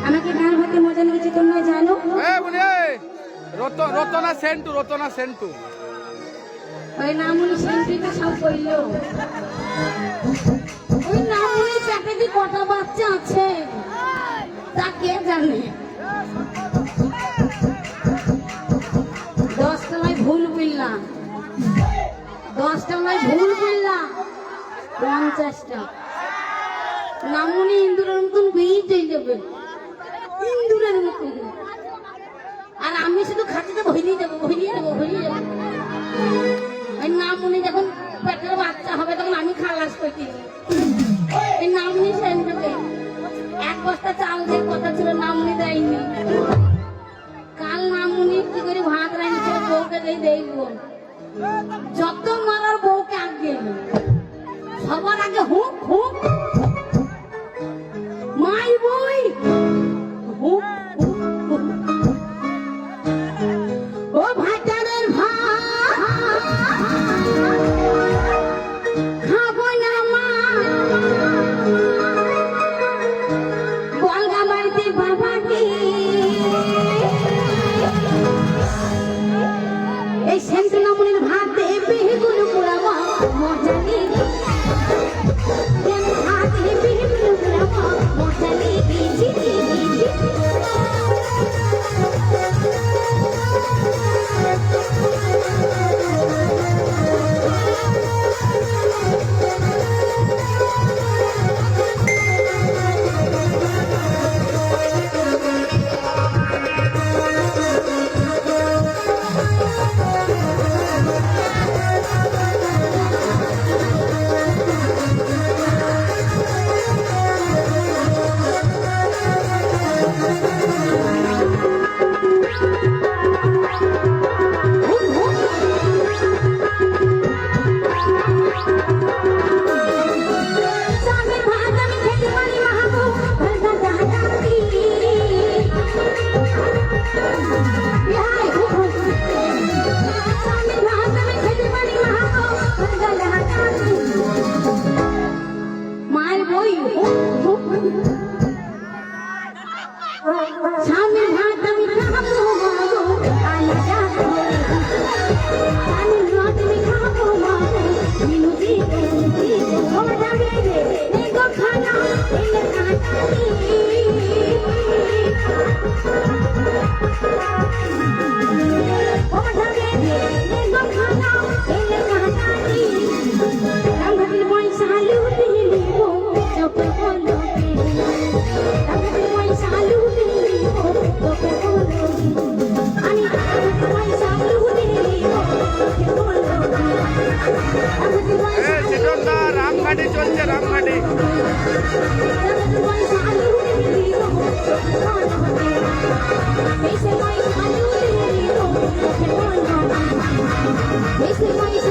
আমাকে গান হতে মজা লেগেছে তোমরা জানো? রতনা সেন্টু ওই নামুনি সেন্টুটা সব কইলো। ওই নামুনি পেটে যে কটা বাচ্চা আছে তা কে জানে। 10টায় ভুল বললাম, 10টায় ভুল বললাম, 50টা। নামুনি ইন্দুরের মতন বেরিয়ে যাবে, ইন্দুরের মতন। আর আমি শুধু খাটিতে ভরিয়ে যাবো। এই নামুনি যখন পেটের বাচ্চা হবে তখন আমি খালাস করতে। এই নামুনি সেন্টুকে 1 বস্তা চাল যে কথা ছিল নামুনি দেয়নি। কাল নামুনি কি করে ভাত রাঁধছে বউকে দেখবো। যত মারার বউকে আগে সবার আগে হুক হুক মাই বই হুক হুক ও ভাতারের ভাত খাবো না মা বলগা বাড়িতে বাবাকে এই সেন্টু নামুনির ভাত দেবে গুলো পোড়াবো মজা লেগে ভাত দেবে গুলো পোড়াবো মজা লেগে রামঘাটি চলছে রামঘাটি Ese